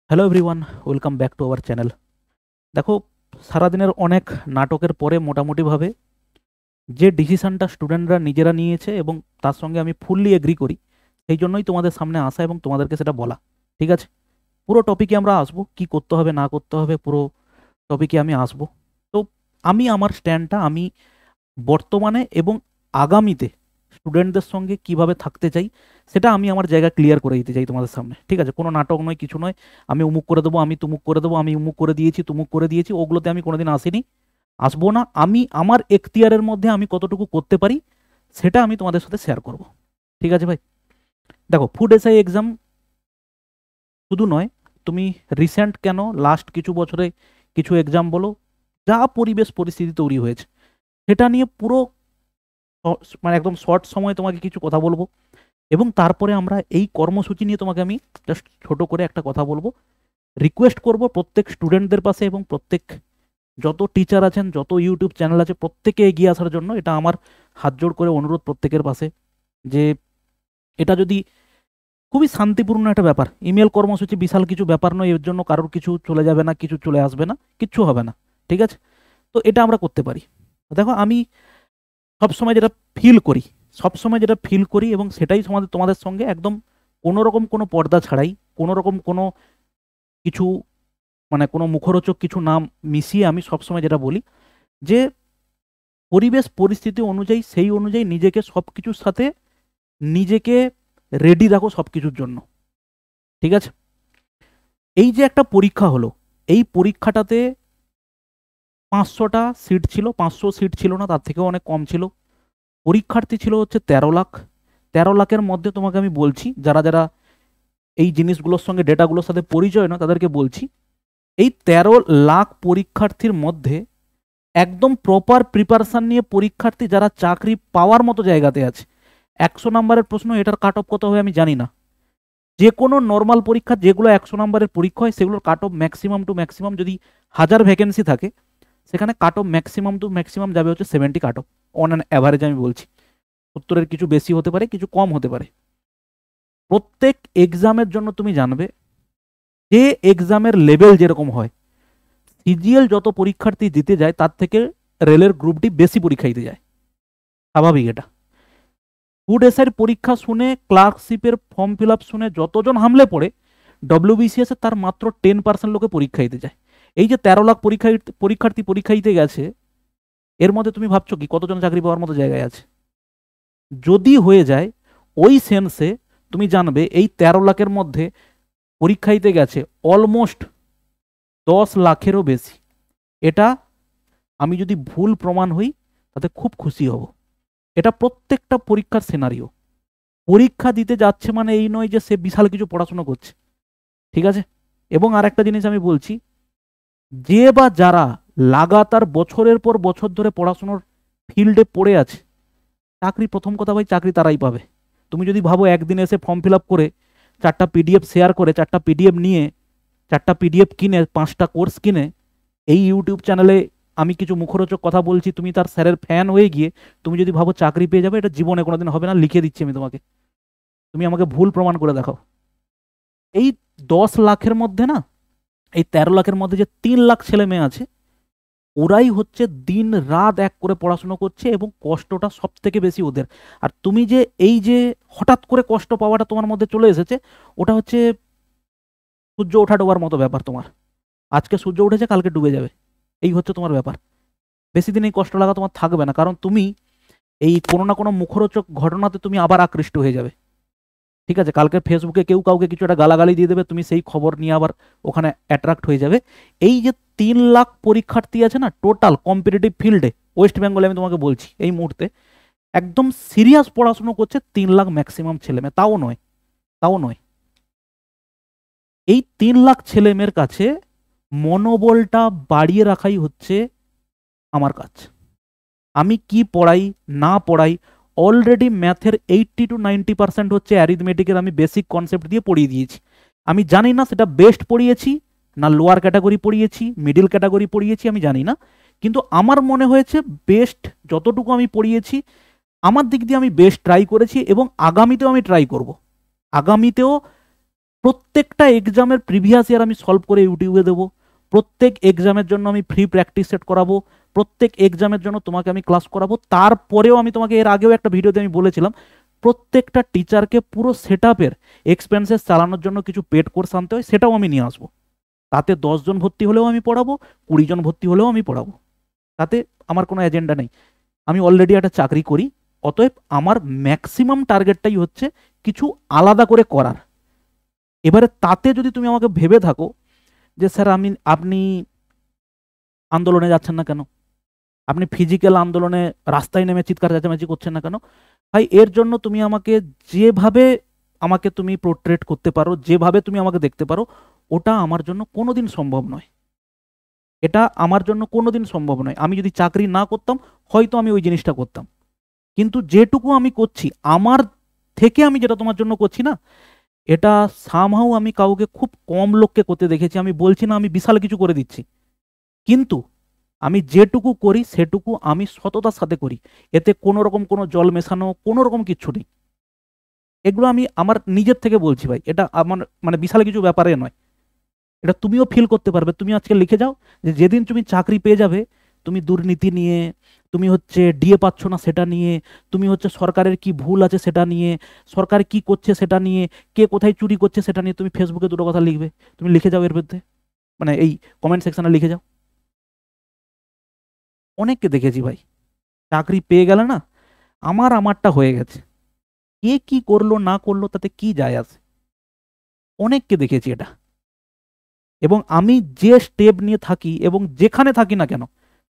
Hello everyone, welcome back to our channel. দেখো, সারাদিনের অনেক নাটকের পরে মোটামুটিভাবে যে ডিসিশনটা স্টুডেন্টরা নিজেরা নিয়েছে এবং তার সঙ্গে আমি ফুললি এগ্রি করি, সেই জন্যই তোমাদের সামনে আসা এবং তোমাদেরকে সেটা বলা। ঠিক আছে, পুরো টপিকে আমরা আসবো, কি করতে হবে না করতে হবে পুরো টপিকে আমি আসবো। তো আমি আমার স্ট্যান্ডটা আমি বর্তমানে এবং আগামীতে স্টুডেন্টদের সঙ্গে কিভাবে থাকতে চাই সেটা আমি আমার জায়গা ক্লিয়ার করে দিতে চাই তোমাদের সামনে। ঠিক আছে, কোনো নাটক নয়, কিছু নয়। আমি উমুক করে দেবো, আমি তুমুক করে দেবো, আমি উমুক করে দিয়েছি তুমুক করে দিয়েছি, ওগুলোতে আমি কোনোদিন আসিনি, আসবো না। আমি আমার এখতিয়ারের মধ্যে আমি কতটুকু করতে পারি সেটা আমি তোমাদের সাথে শেয়ার করব। ঠিক আছে ভাই? দেখো, ফুড এসআই এক্সাম শুধু নয়, তুমি রিসেন্ট কেন লাস্ট কিছু বছরে কিছু এক্সাম বলো, যা পরিবেশ পরিস্থিতি তৈরি হয়েছে সেটা নিয়ে পুরো মানে একদম শর্ট সময়ে তোমাকে কিছু কথা বলবো। এবং তারপরে আমরা এই কর্মসূচি নিয়ে তোমাকে আমি জাস্ট ছোট করে একটা কথা বলবো। রিকোয়েস্ট করব প্রত্যেক স্টুডেন্টদের পাশে এবং প্রত্যেক যত টিচার আছেন, যত ইউটিউব চ্যানেল আছে, প্রত্যেকে এগিয়ে আসার জন্য। এটা আমার হাত জোড় করে অনুরোধ প্রত্যেকের পাশে, যে এটা যদি খুবই শান্তিপূর্ণ একটা ব্যাপার, ইমেল কর্মসূচি বিশাল কিছু ব্যাপার নয়, এর জন্য কারোর কিছু চলে যাবে না, কিছু চলে আসবে না, কিচ্ছু হবে না। ঠিক আছে, তো এটা আমরা করতে পারি। দেখো, আমি সবসময় যেটা ফিল করি, সবসময় যেটা ফিল করি এবং সেটাই তোমাদের তোমাদের সঙ্গে একদম কোনো রকম কোনো পর্দা ছাড়াই, কোনো রকম কোনো কিছু মানে কোনো মুখরোচক কিছু নাম মিশিয়ে আমি সবসময় যেটা বলি, যে পরিবেশ পরিস্থিতি অনুযায়ী সেই অনুযায়ী নিজেকে সব কিছুর সাথে নিজেকে রেডি রাখো সব কিছুর জন্য। ঠিক আছে, এই যে একটা পরীক্ষা হলো, এই পরীক্ষাটাতে 500টা সিট ছিল, 500 সিট ছিল না, তার থেকেও অনেক কম ছিল। পরীক্ষার্থী ছিল হচ্ছে 13 লাখ। 13 লাখের মধ্যে তোমাকে আমি বলছি, যারা যারা এই জিনিসগুলোর সঙ্গে ডেটাগুলোর সাথে পরিচয় না তাদেরকে বলছি, এই 13 লাখ পরীক্ষার্থীর মধ্যে একদম প্রপার প্রিপারেশন নিয়ে পরীক্ষার্থী যারা চাকরি পাওয়ার মতো জায়গাতে আছে, 100 নম্বরের প্রশ্ন, এটার কাট অফ কত হবে আমি জানি না। যে কোনো নর্মাল পরীক্ষা যেগুলো 100 নম্বরের পরীক্ষা হয় সেগুলোর cut off maximum to maximum, যদি 1000 ভ্যাকেন্সি থাকে সেখানে cut off maximum to maximum যাবে হচ্ছে 70 cut off, on an average আমি বলছি। 70-এর কিছু বেশি হতে পারে, কিছু কম হতে পারে। প্রত্যেক এক্সামের জন্য তুমি জানবে যে এক্সামের লেভেল যেরকম হয়, সিজিএল যত পরীক্ষার্থী দিতে যায় তার থেকে রেলের গ্রুপটি বেশি পরীক্ষা দিতে যায়, স্বাভাবিক এটা। ফুড এসআইয়ের পরীক্ষা শুনে, ক্লার্কশিপের ফর্ম ফিল আপ শুনে যতজন হামলে পড়ে, ডব্লিউবিসিএস এর তার মাত্র 10% লোকে পরীক্ষা দিতে যায়। এই যে 13 লাখ পরীক্ষার্থী পরীক্ষা দিতে গেছে, এর মধ্যে তুমি ভাবছো কি কতজন চাকরি পাওয়ার মতো জায়গায় আছে? যদি হয়ে যায় ওই সেন্সে, তুমি জানবে এই 13 লাখের মধ্যে পরীক্ষা দিতে গেছে অলমোস্ট 10 লাখেরও বেশি। এটা আমি যদি ভুল প্রমাণ হই তাতে খুব খুশি হব। এটা প্রত্যেকটা পরীক্ষার সিনারিও। পরীক্ষা দিতে যাচ্ছে মানে এই নয় যে সে বিশাল কিছু পড়াশোনা করছে। ঠিক আছে, এবং আর একটা জিনিস আমি বলছি, যে বা যারা লাগাতার বছরের পর বছর ধরে পড়াশোনার ফিল্ডে পড়ে আছে, চাকরি প্রথম কথা ভাই, চাকরি তারাই পাবে। তুমি যদি ভাবো একদিন এসে ফর্ম ফিল আপ করে 4টা পিডিএফ শেয়ার করে, 4টা পিডিএফ নিয়ে, 4টা পিডিএফ কিনে, 5টা কোর্স কিনে এই ইউটিউব চ্যানেলে আমি কিছু মুখরোচক কথা বলছি, তুমি তার স্যারের ফ্যান হয়ে গিয়ে তুমি যদি ভাবো চাকরি পেয়ে যাবে, এটা জীবনে কোনোদিন হবে না, লিখে দিচ্ছি আমি তোমাকে। তুমি আমাকে ভুল প্রমাণ করে দেখাও। এই 10 লাখের মধ্যে না, এই 13 লাখের মধ্যে যে 3 লাখ ছেলে মেয়ে আছে, ওরাই হচ্ছে দিন রাত এক করে পড়াশুনো করছে এবং কষ্টটা সব থেকে বেশি ওদের। আর তুমি যে এই যে হঠাৎ করে কষ্ট পাওয়াটা তোমার মধ্যে চলে এসেছে, ওটা হচ্ছে সূর্য ওঠা ডোবার মতো ব্যাপার তোমার। আজকে সূর্য উঠেছে, কালকে ডুবে যাবে, এই হচ্ছে তোমার ব্যাপার। বেশি দিন এই কষ্ট লাগা তোমার থাকবে না, কারণ তুমি এই কোনো না কোনো মুখরোচক ঘটনাতে তুমি আবার আকৃষ্ট হয়ে যাবে। ঠিক আছে, কালকে ফেসবুকে কেউ কাউকে কিছু একটা গালাগালি দিয়ে দেবে, তুমি সেই খবর নিয়ে আবার ওখানে অ্যাট্রাক্ট হয়ে যাবে। এই যে 3 লাখ পরীক্ষার্থী আছে না টোটাল কম্পিটিটিভ ফিল্ডে, ওয়েস্ট বেঙ্গলে আমি তোমাকে বলছি এই মুহূর্তে একদম সিরিয়াস পড়াশুনো করছে 3 লাখ ম্যাক্সিমাম ছেলে মেয়ে। তাও নয়, তাও নয়, এই 3 লাখ ছেলে মেয়ের কাছে মনোবলটা বাড়িয়ে রাখাই হচ্ছে আমার কাজ। আমি কি পড়াই না পড়াই, অলরেডি ম্যাথের 80 to 90% হচ্ছে অ্যারিথমেটিকের আমি বেসিক কনসেপ্ট দিয়ে পড়িয়ে দিয়েছি। আমি জানি না সেটা বেস্ট পড়িয়েছি না লোয়ার ক্যাটাগরি পড়িয়েছি, মিডিল ক্যাটাগরি পড়িয়েছি, আমি জানি না। কিন্তু আমার মনে হয়েছে বেস্ট যতটুকু আমি পড়িয়েছি, আমার দিক দিয়ে আমি বেস্ট ট্রাই করেছি এবং আগামীতেও আমি ট্রাই করব। আগামীতেও প্রত্যেকটা এক্সামের প্রিভিয়াস ইয়ার আমি সলভ করে ইউটিউবে দেবো, প্রত্যেক এক্সামের জন্য আমি ফ্রি প্র্যাকটিস সেট করাবো, প্রত্যেক এক্সামের জন্য তোমাকে আমি ক্লাস করাবো। তারপরেও আমি তোমাকে এর আগেও একটা ভিডিওতে আমি বলেছিলাম প্রত্যেকটা টিচারকে পুরো সেট আপের এক্সপেন্সেস চালানোর জন্য কিছু পেড কোর্স আনতে হয়, সেটাও আমি নিয়ে আসবো। তাতে 10 জন ভর্তি হলেও আমি পড়াবো, 20 জন ভর্তি হলেও আমি পড়াবো, তাতে আমার কোনো এজেন্ডা নেই। আমি অলরেডি একটা চাকরি করি, অতএব আমার ম্যাক্সিমাম টার্গেটটাই হচ্ছে কিছু আলাদা করে করার। এবারে তাতে যদি তুমি আমাকে ভেবে থাকো যে স্যার আপনি আন্দোলনে যাচ্ছেন না কেন, আপনি ফিজিক্যাল আন্দোলনে রাস্তায় নেমে চিৎকার চেঁচামেচি করছেন না কেন, ভাই এর জন্য তুমি আমাকে যেভাবে আমাকে তুমি পোর্ট্রেট করতে পারো, যেভাবে তুমি আমাকে দেখতে পারো, ওটা আমার জন্য কোনোদিন সম্ভব নয়। এটা আমার জন্য কোনোদিন সম্ভব নয়। আমি যদি চাকরি না করতাম হয়তো আমি ওই জিনিসটা করতাম, কিন্তু যেটুকু আমি করছি আমার থেকে, আমি যেটা তোমার জন্য করছি না, এটা সামহাউ আমি কাউকে খুব কম লোককে করতে দেখেছি। আমি বলছি না আমি বিশাল কিছু করে দিচ্ছি, কিন্তু আমি যেটুকু করি সেটুকু আমি সততার সাথে করি, এতে কোনো রকম কোনো জল মেশানো কোনো রকম কিচ্ছু নেই। এগুলো আমি আমার নিজের থেকে বলছি ভাই, এটা আমার মানে বিশাল কিছু ব্যাপারে নয়, এটা তুমিও ফিল করতে পারবে। তুমি আজকে লিখে যাও যে যেদিন তুমি চাকরি পেয়ে যাবে, তুমি দুর্নীতি নিয়ে, তুমি হচ্ছে ডিএ পাচ্ছ না সেটা নিয়ে, তুমি হচ্ছে সরকারের কি ভুল আছে সেটা নিয়ে, সরকার কি করছে সেটা নিয়ে, কে কোথায় চুরি করছে সেটা নিয়ে তুমি ফেসবুকে দুটো কথা লিখবে। তুমি লিখে যাও এর মধ্যে, মানে এই কমেন্ট সেকশনে লিখে যাও। অনেককে দেখেছি ভাই, চাকরি পেয়ে গেলে না আমারটা হয়ে গেছে, কে কি করলো না করলো তাতে কি যায় আসে। অনেককে দেখেছি এটা। এবং আমি যে স্টেপ নিয়ে থাকি এবং যেখানে থাকি না কেন,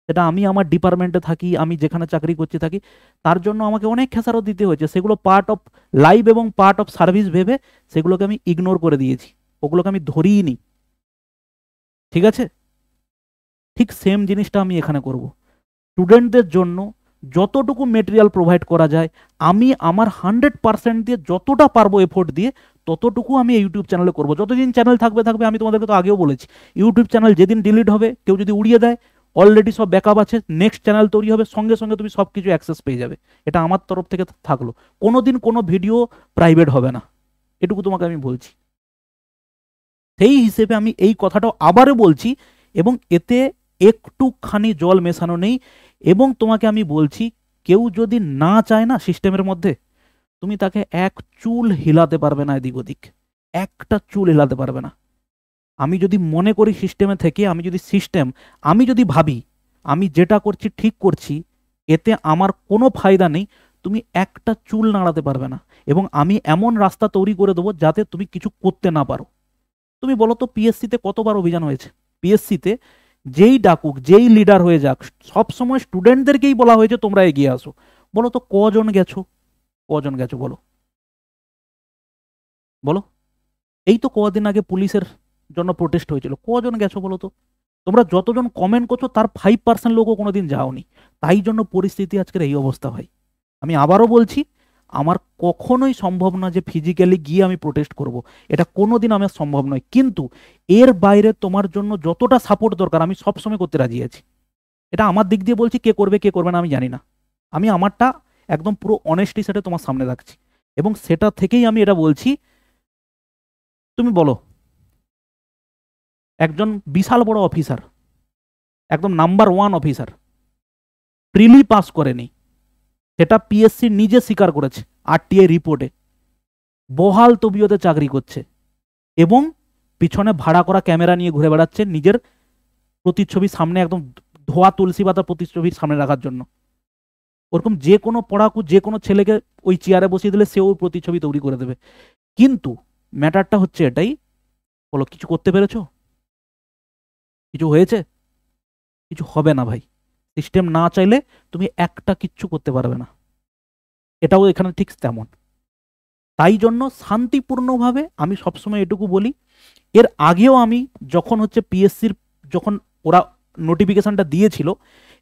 সেটা আমি আমার ডিপার্টমেন্টে থাকি, আমি যেখানে চাকরি করছি থাকি, তার জন্য আমাকে অনেক খেসারত দিতে হয়েছে। সেগুলো পার্ট অফ লাইফ এবং পার্ট অফ সার্ভিস ভেবে সেগুলোকে আমি ইগনোর করে দিয়েছি, ওগুলোকে আমি ধরিই নি। ঠিক আছে, ঠিক সেম জিনিসটা আমি এখানে করব। স্টুডেন্টদের জন্য যতটুকু মেটেরিয়াল প্রোভাইড করা যায়, আমি আমার 100% দিয়ে যতটা পারবো এফোর্ট দিয়ে ততটুকু আমি ইউটিউব চ্যানেলে করবো। যতদিন চ্যানেল থাকবে। আমি তোমাদেরকে তো আগেও বলেছি, ইউটিউব চ্যানেল যেদিন ডিলিট হবে, কেউ যদি উড়িয়ে দেয়, অলরেডি সব ব্যাকআপ আছে, নেক্সট চ্যানেল তৈরি হবে, সঙ্গে সঙ্গে তুমি সব কিছু অ্যাক্সেস পেয়ে যাবে। এটা আমার তরফ থেকে থাকলো, কোনোদিন কোনো ভিডিও প্রাইভেট হবে না, এটুকু তোমাকে আমি বলছি। সেই হিসেবে আমি এই কথাটাও আবারও বলছি, এবং এতে একটুখানি জল মেশানো নেই। এবং তোমাকে আমি বলছি, কেউ যদি না চায় না সিস্টেমের মধ্যে, তুমি তাকে এক চুল হিলাতে পারবে না, এদিক ওদিক একটা চুল হিলাতে পারবে না। আমি যদি মনে করি সিস্টেমে থেকে, আমি যদি ভাবি আমি যেটা করছি ঠিক করছি, এতে আমার কোনো ফায়দা নেই, তুমি একটা চুল নাড়াতে পারবে না। এবং আমি এমন রাস্তা তৈরি করে দেবো যাতে তুমি কিছু করতে না পারো। তুমি বলো তো পিএসসিতে কতবার অভিযান হয়েছে? পিএসসিতে যেই ডাকুক, যেই লিডার হয়ে যাক, সব সময় স্টুডেন্টদেরকেই বলা হয়েছে তোমরা এগিয়ে আসো। বলো তো কজন গেছো? কজন গেছো বলো? বলো। এই তো কদিন আগে পুলিশের জন্য প্রোটেস্ট হয়েছিল, কজন গেছো বলো তো? তোমরা যতজন কমেন্ট করছো তার 5% লোকও কোনোদিন যাওনি। তাই জন্য পরিস্থিতি আজকের এই অবস্থা হয়। আমি আবারও বলছি, আমার কখনোই সম্ভব না যে ফিজিক্যালি গিয়ে আমি প্রোটেস্ট করব, এটা কোনোদিন আমার সম্ভব নয়। কিন্তু এর বাইরে তোমার জন্য যতটা সাপোর্ট দরকার আমি সবসময় করতে রাজি আছি। এটা আমার দিক দিয়ে বলছি, কে করবে কে করবে না আমি জানি না। আমি আমারটা একদম পুরো অনেস্টি সাথে তোমার সামনে রাখছি, এবং সেটা থেকেই আমি এটা বলছি। তুমি বলো, একজন বিশাল বড় অফিসার, একদম নাম্বার 1 অফিসার, প্রিলি পাস করেনি, সেটা পিএসসি নিজে স্বীকার করেছে আরটিআই রিপোর্টে, বহাল তবিয়তে চাকরি করছে, এবং পিছনে ভাড়া করা ক্যামেরা নিয়ে ঘুরে বেড়াচ্ছে নিজের প্রতিচ্ছবি সামনে, একদম ধোয়া তুলসী পাতার প্রতিচ্ছবি সামনে রাখার জন্য। ওরকম যে কোনো পড়াকু যে কোনো ছেলেকে ওই চেয়ারে বসিয়ে দিলে সেও প্রতিচ্ছবি তৈরি করে দেবে। কিন্তু ম্যাটারটা হচ্ছে এটাই, বলো কিছু করতে পেরেছো? কিছু হয়েছে? কিছু হবে না ভাই। সিস্টেম না চাইলে তুমি একটা কিচ্ছু করতে পারবে না, এটাও এখানে ঠিক তেমন। তাই জন্য শান্তিপূর্ণভাবে আমি সবসময় এটুকু বলি, এর আগেও আমি যখন হচ্ছে পিএসসির, যখন ওরা নোটিফিকেশনটা দিয়েছিল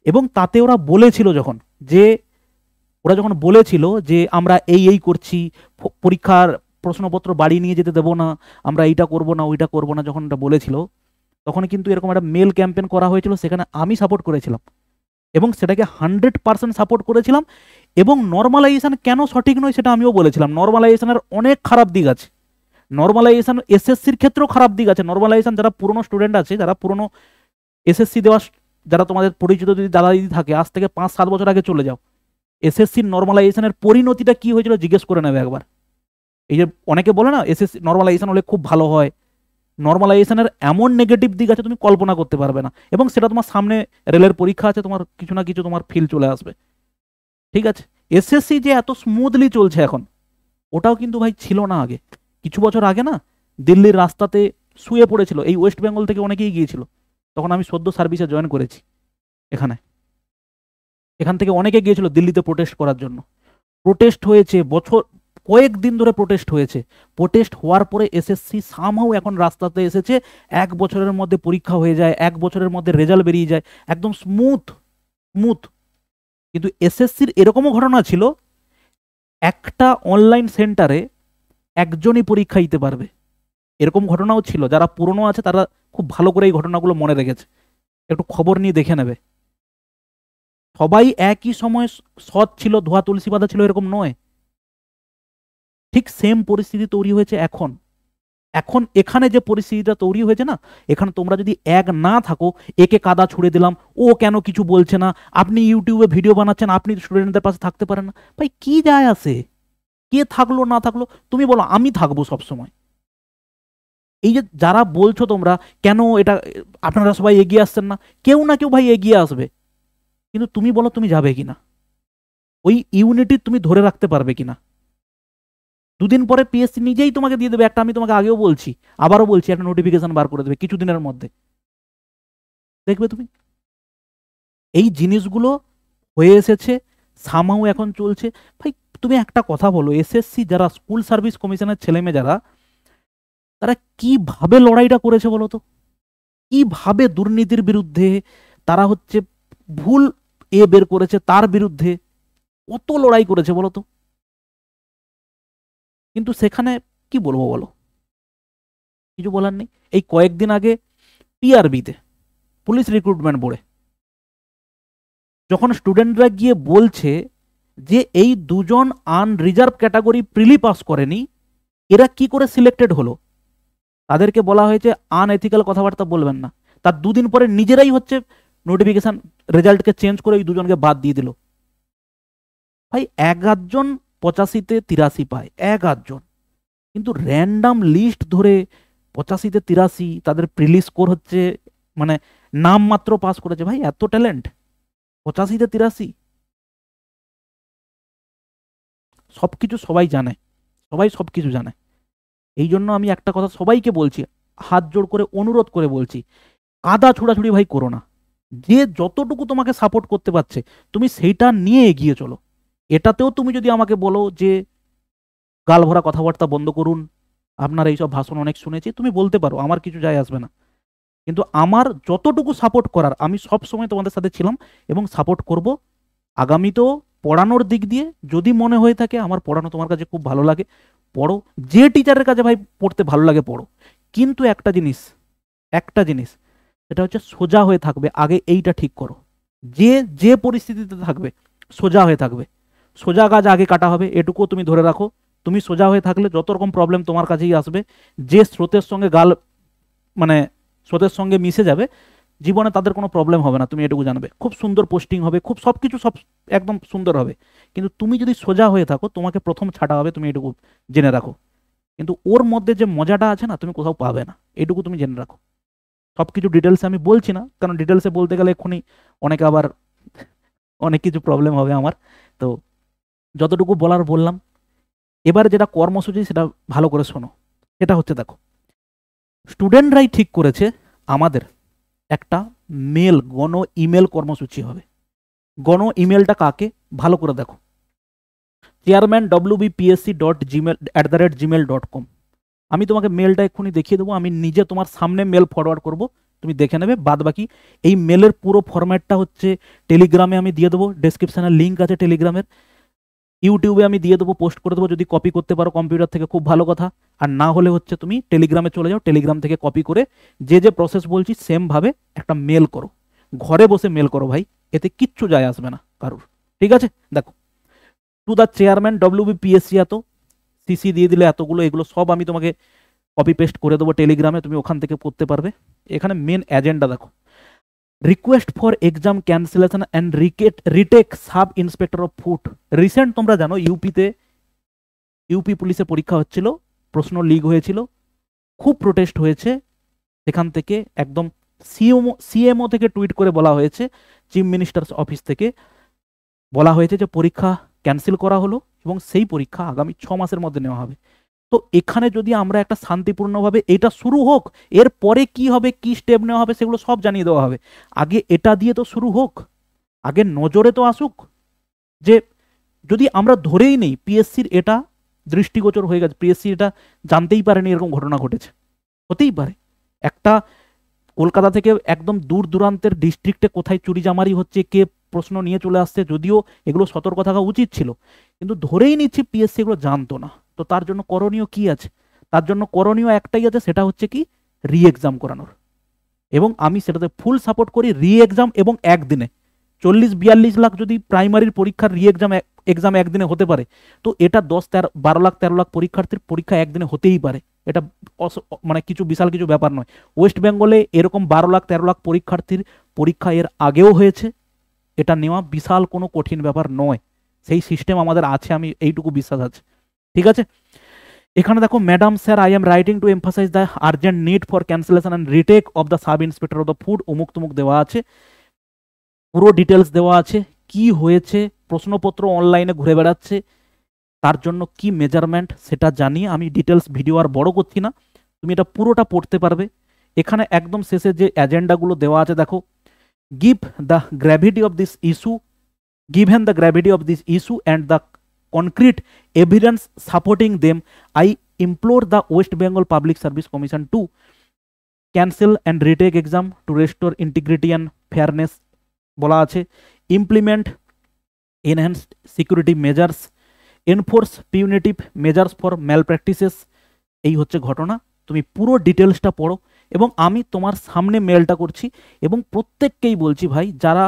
এবং তাতে ওরা বলেছিল যখন বলেছিল যে আমরা এই করছি, পরীক্ষার প্রশ্নপত্র বাড়ি নিয়ে যেতে দেবো না, আমরা এইটা করব না ওইটা করব না, যখন এটা বলেছিল তখন কিন্তু এরকম একটা মেল ক্যাম্পেন করা হয়েছিল, সেখানে আমি সাপোর্ট করেছিলাম এবং সেটাকে 100% সাপোর্ট করেছিলাম। এবং নর্মালাইজেশন কেন সঠিক নয় সেটা আমিও বলেছিলাম। নর্মালাইজেশনের অনেক খারাপ দিক আছে, নর্মালাইজেশন এসএসসির ক্ষেত্রেও খারাপ দিক আছে। নর্মালাইজেশন যারা পুরনো স্টুডেন্ট আছে, যারা পুরনো এসএসসি দেওয়া, যারা তোমাদের পরিচিত যদি দাদা দিদি থাকে, আজ থেকে 5-7 বছর আগে চলে যাও, এসএসসির নর্মালাইজেশনের পরিণতিটা কি হয়েছিল জিজ্ঞেস করে নেবে একবার। এই যে অনেকে বলে না এসএসসি নর্মালাইজেশন হলে খুব ভালো হয়, নর্মালাইজেশনের এমন নেগেটিভ দিক আছে তুমি কল্পনা করতে পারবে না, এবং সেটা তোমার সামনে রেলের পরীক্ষা আছে, তোমার কিছু না কিছু তোমার ফিল চলে আসবে। ঠিক আছে, এসএসসি যে এত স্মুথলি চলছে এখন, ওটাও কিন্তু ভাই ছিল না আগে। কিছু বছর আগে না দিল্লির রাস্তাতে শুয়ে পড়েছিল, এই ওয়েস্ট বেঙ্গল থেকে অনেকেই গিয়েছিল, তখন আমি সদ্য সার্ভিসে জয়েন করেছি এখান থেকে অনেকে গিয়েছিল দিল্লিতে প্রোটেস্ট করার জন্য। প্রোটেস্ট হয়েছে, বছর কয়েকদিন ধরে প্রোটেস্ট হয়েছে, প্রোটেস্ট হওয়ার পরে এসএসসি সামহাও এখন রাস্তাতে এসেছে, 1 বছরের মধ্যে পরীক্ষা হয়ে যায়, 1 বছরের মধ্যে রেজাল্ট বেরিয়ে যায়, একদম স্মুথ। কিন্তু এসএসসির এরকমও ঘটনা ছিল, একটা অনলাইন সেন্টারে একজনই পরীক্ষা দিতে পারবে, এরকম ঘটনাও ছিল। যারা পুরনো আছে তারা খুব ভালো করে এই ঘটনাগুলো মনে রেখেছে, একটু খবর নিয়ে দেখে নেবে। সবাই একই সময় সৎ ছিল, ধোয়া তুলসী পাতা ছিল, এরকম নয়। ঠিক সেম পরিস্থিতি তৈরি হয়েছে এখন। এখানে যে পরিস্থিতিটা তৈরি হয়েছে না, এখানে তোমরা যদি এক না থাকো, একে কাদা ছুড়ে দিলাম, ও কেন কিছু বলছে না, আপনি ইউটিউবে ভিডিও বানাচ্ছেন, আপনি স্টুডেন্টদের পাশে থাকতে পারেন না, ভাই কি যায় আসে? কে থাকলো না থাকলো, তুমি বলো, আমি থাকবো সব সময়। এই যে যারা বলছো তোমরা কেন এটা, আপনারা সবাই এগিয়ে আসছেন না, কেউ না কেউ ভাই এগিয়ে আসবে, কিন্তু তুমি বলো তুমি যাবে কিনা, ওই ইউনিটি তুমি ধরে রাখতে পারবে কিনা? দুদিন পরে পিএসসি নিজেই তোমাকে দিয়ে দেবে একটা, আমি তোমাকে আগেও বলছি, আবারও বলছি, একটা নোটিফিকেশন বার করে দেবে কিছুদিনের মধ্যে, দেখবে তুমি। এই জিনিসগুলো হয়ে এসেছে, সামাও এখন চলছে। ভাই তুমি একটা কথা বলো, এসএসসি যারা স্কুল সার্ভিস কমিশনের ছেলেমেয়ে যারা, তারা কিভাবে লড়াইটা করেছে বলো তো? কিভাবে দুর্নীতির বিরুদ্ধে তারা হচ্ছে ভুল বের করেছে, তার বিরুদ্ধে কত লড়াই করেছে বলো তো? কিন্তু সেখানে কি বলবো বলো, কিছু বলার নেই। এই কয়েকদিন আগে পিআরবিতে, পুলিশ রিক্রুটমেন্ট বোর্ডে, যখন স্টুডেন্টরা গিয়ে বলছে যে এই দুজন আনরিজার্ভ ক্যাটাগরি প্রিলি পাস করেনি, এরা কি করে সিলেক্টেড হলো, তাদেরকে বলা হয়েছে আনএথিক্যাল কথাবার্তা বলবেন না, তার দুদিন পরে নিজেরাই হচ্ছে নোটিফিকেশন রেজাল্টকে চেঞ্জ করে ওই দুজনকে বাদ দিয়ে দিল। ভাই 11 জন 85-তে 83 পায়, 11 জন, কিন্তু র্যান্ডাম লিস্ট ধরে 85-তে 83, তাদের প্রিলি স্কোর হচ্ছে মানে নাম মাত্র পাস করেছে। ভাই এত ট্যালেন্ট, 85-তে 83, সবকিছু সবাই জানে, সবাই সবকিছু জানে। এই জন্য আমি একটা কথা সবাইকে বলছি, হাত জোড় করে অনুরোধ করে বলছি, কাদা ছুড়াছুড়ি ভাই করো না। যে যতটুকু তোমাকে সাপোর্ট করতে পারছে তুমি সেইটা নিয়ে এগিয়ে চলো। এটাতেও তুমি যদি আমাকে বলো যে গাল ভরা কথাবার্তা বন্ধ করুন, আপনার এইসব ভাষণ অনেক শুনেছি, তুমি বলতে পারো, আমার কিছু যায় আসবে না। কিন্তু আমার যতটুকু সাপোর্ট করার, আমি সব সময় তোমাদের সাথে ছিলাম এবং সাপোর্ট করব। আগামীতেও পড়ানোর দিক দিয়ে যদি মনে হয়ে থাকে আমার পড়ানো তোমার কাছে খুব ভালো লাগে, পড়ো। যে টিচারের কাছে ভাই পড়তে ভালো লাগে পড়ো, কিন্তু একটা জিনিস সেটা হচ্ছে সোজা হয়ে থাকবে। আগে এইটা ঠিক করো, যে যে পরিস্থিতিতে থাকবে সোজা হয়ে থাকবে, সোজা গাছ আগে কাটা হবে, এটুকুও তুমি ধরে রাখো। তুমি সোজা হয়ে থাকলে যত রকম প্রবলেম তোমার কাছেই আসবে। যে স্রোতের সঙ্গে মানে স্রোতের সঙ্গে মিশে যাবে, জীবনে তাদের কোনো প্রবলেম হবে না, তুমি এটুকু জানবে। খুব সুন্দর পোস্টিং হবে, খুব সবকিছু সব একদম সুন্দর হবে। কিন্তু তুমি যদি সোজা হয়ে থাকো, তোমাকে প্রথম ছাটা হবে, তুমি এটুকু জেনে রাখো। কিন্তু ওর মধ্যে যে মজাটা আছে না, তুমি কোথাও পাবে না, এটুকু তুমি জেনে রাখো। সবকিছু ডিটেলসে আমি বলছি না, কারণ ডিটেলসে বলতে গেলে এক্ষুনি অনেকে আবার অনেক কিছু প্রবলেম হবে আমার। তো যতটুকু বলার বললাম। এবারে যেটা কর্মসূচি সেটা ভালো করে শোনো। সেটা হচ্ছে, দেখো, স্টুডেন্টরাই ঠিক করেছে আমাদের একটা গণ ইমেল কর্মসূচি হবে। গণ ইমেলটা কাকে, ভালো করে দেখো, chairman.wbpsc.gmail@gmail.com। আমি তোমাকে মেলটা এক্ষুনি দেখিয়ে দেবো, আমি নিজে তোমার সামনে মেল ফরওয়ার্ড করব, তুমি দেখে নেবে। বাদ বাকি এই মেলের পুরো ফরম্যাটটা হচ্ছে টেলিগ্রামে আমি দিয়ে দেবো, ডেসক্রিপশনে লিঙ্ক আছে টেলিগ্রামের, ইউটিউবে আমি দিয়ে দেবো, পোস্ট করে দেবো। যদি কপি করতে পারো কম্পিউটার থেকে খুব ভালো কথা, আর না হলে হচ্ছে তুমি টেলিগ্রামে চলে যাও, টেলিগ্রাম থেকে কপি করে যে যে প্রসেস বলছি সেম ভাবে একটা মেল করো, ঘরে বসে মেল করো ভাই, এতে কিচ্ছু যায় আসবে না কারুর। ঠিক আছে, দেখো, টু দ্য চেয়ারম্যান WBPSC, এত সিসি দিয়ে দিলে এতগুলো, এগুলো সব আমি তোমাকে কপি পেস্ট করে দেবো টেলিগ্রামে, তুমি ওখান থেকে পড়তে পারবে। এখানে মেন এজেন্ডা দেখো, request for exam cancellation and retake sub inspector of food. Recent তোমরা জানো ইউপি পুলিশের পরীক্ষা হচ্ছিল, প্রশ্ন লিক হয়েছিল, খুব প্রোটেস্ট হয়েছে, সেখান থেকে একদম সিএমও থেকে টুইট করে বলা হয়েছে, চিফ মিনিস্টার্স অফিস থেকে বলা হয়েছে যে পরীক্ষা ক্যান্সেল করা হলো এবং সেই পরীক্ষা আগামী 6 মাসের মধ্যে নেওয়া হবে। তো এখানে যদি আমরা একটা শান্তিপূর্ণভাবে এটা শুরু হোক, এর পরে কি হবে, কি স্টেপ নেওয়া হবে, সেগুলো সব জানিয়ে দেওয়া হবে। আগে এটা দিয়ে তো শুরু হোক, আগে নজরে তো আসুক। যে যদি আমরা ধরেই নেই পিএসসির এটা দৃষ্টিগোচর হয়ে গেছে, পিএসসি এটা জানতেই পারেনি এরকম ঘটনা ঘটেছে, হতেই পারে। একটা কলকাতা থেকে একদম দূর দূরান্তের ডিস্ট্রিক্টে কোথায় চুরি জামারি হচ্ছে, কে প্রশ্ন নিয়ে চলে আসছে, যদিও এগুলো সতর্ক থাকা উচিত ছিল, কিন্তু ধরেই নিচ্ছি পিএসসি এগুলো জানতো না। তো তার জন্য করণীয় কি আছে? তার জন্য করণীয় একটাই আছে, সেটা হচ্ছে কি রি এক্সাম করানোর। এবং আমি সেটাতে ফুল সাপোর্ট করি। রি এক্সাম এবং একদিনে 40-42 লাখ যদি প্রাইমারির পরীক্ষার রি এক্সাম একদিনে হতে পারে, তো এটা 10-12 লাখ 13 লাখ পরীক্ষার্থীর পরীক্ষা একদিনে হতেই পারে। এটা মানে কিছু বিশাল কিছু ব্যাপার নয়। ওয়েস্ট বেঙ্গলে এরকম 12 লাখ 13 লাখ পরীক্ষার্থীর পরীক্ষা এর আগেও হয়েছে, এটা নেওয়া বিশাল কোনো কঠিন ব্যাপার নয়। সেই সিস্টেম আমাদের আছে, আমি এইটুকু বিশ্বাস আছে। ঠিক আছে, এখানে দেখো, madam sir, I am writing to emphasise the urgent need for cancellation and retake of the sub inspector of the food, অমুক তুমুক দেওয়া আছে, পুরো ডিটেলস দেওয়া আছে, কি হয়েছে, প্রশ্নপত্র অনলাইনে ঘুরে বেড়াচ্ছে, তার জন্য কি মেজারমেন্ট সেটা জানিয়ে আমি ডিটেলস ভিডিও আর বড় করছি না, তুমি এটা পুরোটা পড়তে পারবে। এখানে একদম শেষে যে এজেন্ডাগুলো দেওয়া আছে দেখো, give the gravity of this issue, given the gravity of this issue and the concrete evidence supporting them, I implore the West Bengal Public Service Commission to cancel and retake exam to restore integrity and fairness বলা আছে, implement enhanced security measures, enforce punitive measures for malpractices। এই হচ্ছে ঘটনা, তুমি পুরো ডিটেলসটা পড়ো। এবং আমি তোমার সামনে মেলটা করছি এবং প্রত্যেককেই বলছি ভাই, যারা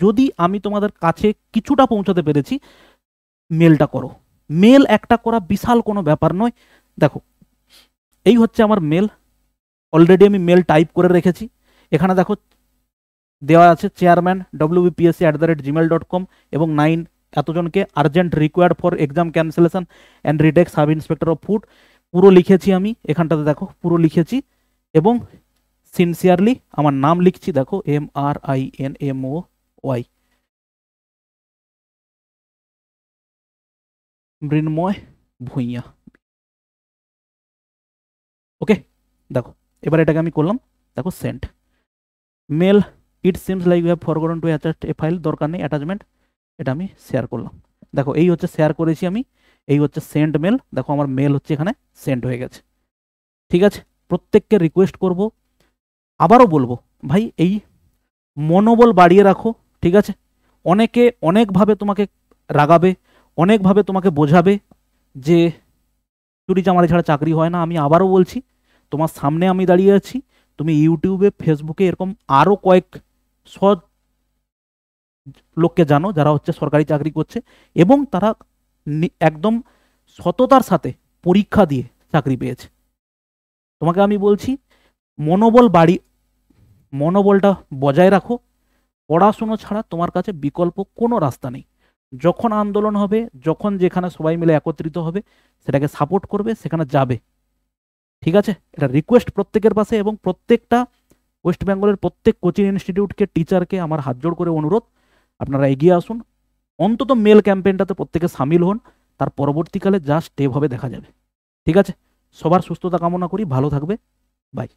যদি আমি তোমাদের কাছে কিছুটা পৌঁছাতে পেরেছি, মেলটা করো। মেল একটা করা বিশাল কোনো ব্যাপার নয়। দেখো, এই হচ্ছে আমার মেল, অলরেডি আমি মেল টাইপ করে রেখেছি। এখানে দেখো দেওয়া আছে চেয়ারম্যান wbpsc@gmail.com এবং 9 এতজনকে urgent required for exam cancellation and retake sub inspector of food, পুরো লিখেছি আমি এখানটাতে, দেখো পুরো লিখেছি এবং সিনসিয়ারলি আমার নাম লিখছি, দেখো MRINMOY, মৃন্ময় ভূঁইয়া। ওকে, দেখো এবার এটাকে আমি করলাম, দেখো send mail, it seems like you have forgotten to attach a file, দরকার নেই অ্যাটাচমেন্ট, এটা আমি শেয়ার করলাম। দেখো এই হচ্ছে শেয়ার করেছি আমি, এই হচ্ছে সেন্ড মেল, দেখো আমার মেল হচ্ছে এখানে সেন্ড হয়ে গেছে। ঠিক আছে, প্রত্যেককে রিকোয়েস্ট করব, আবারও বলবো ভাই, এই মনোবল বাড়িয়ে রাখো। ঠিক আছে, অনেকে অনেকভাবে তোমাকে রাগাবে, অনেকভাবে তোমাকে বোঝাবে যে চুরি চামারি ছাড়া চাকরি হয় না। আমি আবারও বলছি, তোমার সামনে আমি দাঁড়িয়ে আছি, তুমি ইউটিউবে ফেসবুকে এরকম আরও কয়েক লোককে জানো যারা হচ্ছে সরকারি চাকরি করছে এবং তারা একদম সততার সাথে পরীক্ষা দিয়ে চাকরি পেয়েছে। তোমাকে আমি বলছি, মনোবলটা বজায় রাখো। পড়াশুনো ছাড়া তোমার কাছে বিকল্প কোনো রাস্তা নেই। যখন আন্দোলন হবে, যখন যেখানে সবাই মিলে একত্রিত হবে, সেটাকে সাপোর্ট করবে, সেখানে যাবে। ঠিক আছে, এটা রিকোয়েস্ট প্রত্যেকের পাশে, এবং প্রত্যেকটা ওয়েস্ট বেঙ্গলের প্রত্যেক কোচিং ইনস্টিটিউটকে, টিচারকে আমার হাত জোড় করে অনুরোধ, আপনারা এগিয়ে আসুন, অন্তত মেল ক্যাম্পেইনটাতে প্রত্যেকে সামিল হন, তার পরবর্তীকালে যা স্টেপ হবে দেখা যাবে। ঠিক আছে, সবার সুস্থতা কামনা করি, ভালো থাকবে, বাই।